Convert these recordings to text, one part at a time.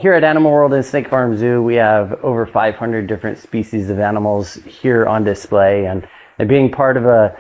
here at Animal World and Snake Farm Zoo, we have over 500 different species of animals here on display. And being part of a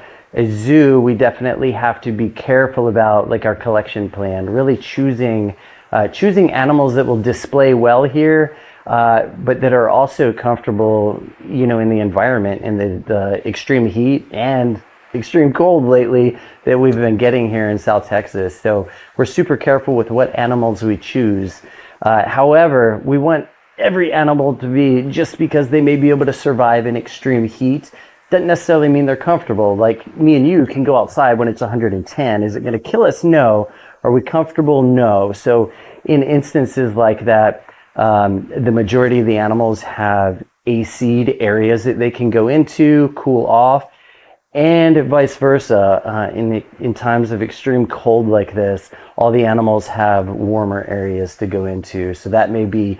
zoo, we definitely have to be careful about like our collection plan, really choosing animals that will display well here, but that are also comfortable, you know, in the environment, in the extreme heat and extreme cold lately that we've been getting here in South Texas. So we're super careful with what animals we choose. However, we want every animal to be, just because they may be able to survive in extreme heat, doesn't necessarily mean they're comfortable. Like me and you can go outside when it's 110. Is it going to kill us? No. Are we comfortable? No. So in instances like that, the majority of the animals have AC'd areas that they can go into, cool off, and vice versa. In times of extreme cold like this, all the animals have warmer areas to go into. So that may be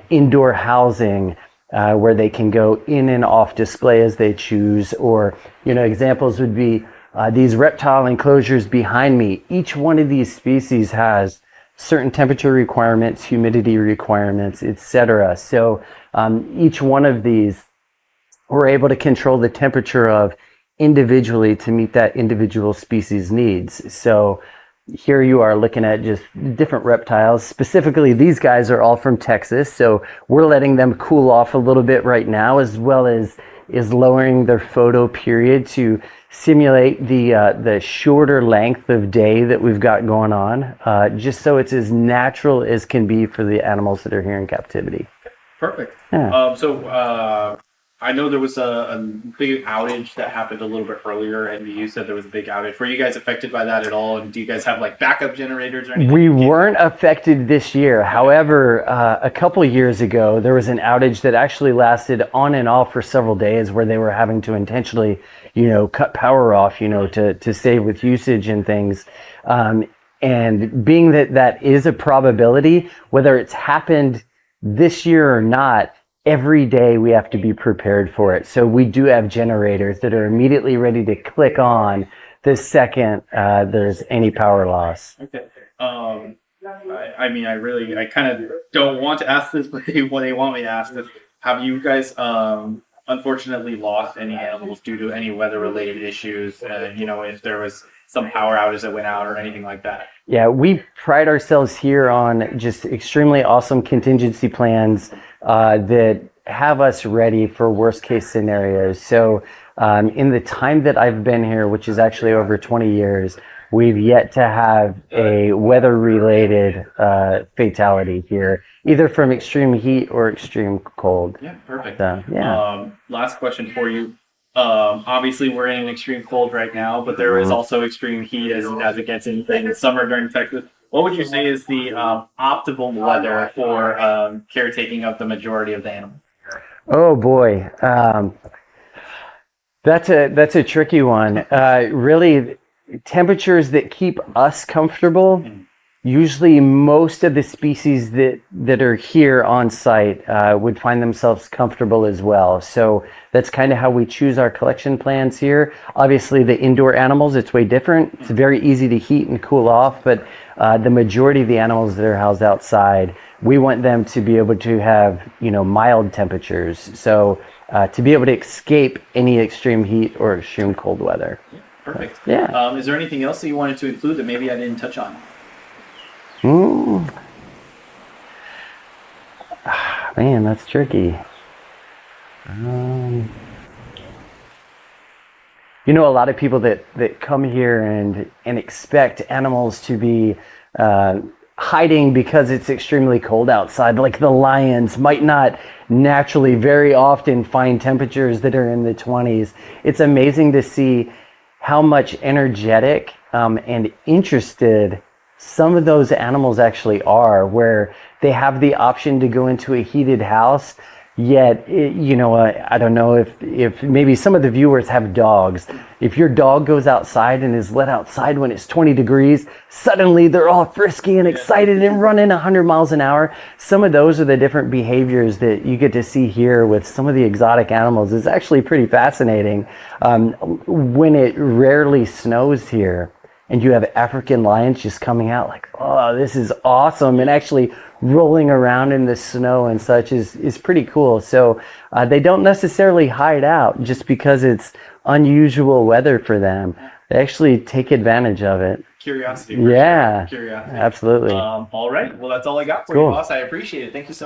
indoor housing, where they can go in and off display as they choose. Or, you know, examples would be these reptile enclosures behind me. Each one of these species has certain temperature requirements, humidity requirements, etc. So each one of these, we're able to control the temperature of individually to meet that individual species needs. So here you are looking at just different reptiles. Specifically, these guys are all from Texas, so we're letting them cool off a little bit right now, as well as lowering their photo period to simulate the shorter length of day that we've got going on, just so it's as natural as can be for the animals that are here in captivity. Perfect. Yeah. I know there was a big outage that happened a little bit earlier, and you said there was a big outage. Were you guys affected by that at all? And do you guys have like backup generators or anything? We weren't affected this year. However, a couple years ago, there was an outage that actually lasted on and off for several days, where they were having to intentionally, you know, cut power off, you know, to save with usage and things. And being that is a probability, whether it's happened this year or not, every day we have to be prepared for it. So we do have generators that are immediately ready to click on the second there's any power loss. Okay. I mean, I kind of don't want to ask this, but they want me to ask this. Have you guys unfortunately lost any animals due to any weather-related issues? You know, if there was some power outage that went out or anything like that? Yeah, we pride ourselves here on just extremely awesome contingency plans that have us ready for worst case scenarios. So in the time that I've been here, which is actually over 20 years, we've yet to have a weather related fatality here, either from extreme heat or extreme cold. Yeah, perfect. Yeah. Last question for you. Obviously we're in extreme cold right now, but there is also extreme heat as it gets in summer during Texas. What would you say is the optimal weather for caretaking of the majority of the animals? Oh boy, that's a tricky one. Really, temperatures that keep us comfortable. Usually most of the species that are here on site would find themselves comfortable as well. So that's kind of how we choose our collection plans here. Obviously the indoor animals, it's way different. It's very easy to heat and cool off, but the majority of the animals that are housed outside, we want them to be able to have, you know, mild temperatures. So to be able to escape any extreme heat or extreme cold weather. Perfect. Yeah. Is there anything else that you wanted to include that maybe I didn't touch on? Man, that's tricky. You know, a lot of people that come here and expect animals to be hiding because it's extremely cold outside, like the lions might not naturally very often find temperatures that are in the 20s. It's amazing to see how much energetic and interested some of those animals actually are, where they have the option to go into a heated house. Yet, you know, I don't know if maybe some of the viewers have dogs. If your dog goes outside and is let outside when it's 20 degrees, suddenly they're all frisky and excited and running 100 miles an hour. Some of those are the different behaviors that you get to see here with some of the exotic animals. It's actually pretty fascinating. When it rarely snows here, and you have African lions just coming out like, oh, this is awesome, and actually rolling around in the snow and such is pretty cool. So they don't necessarily hide out just because it's unusual weather for them. They actually take advantage of it. Curiosity. Yeah, Curiosity. absolutely. All right. Well, that's all I got for Cool. you, boss. I appreciate it. Thank you so much.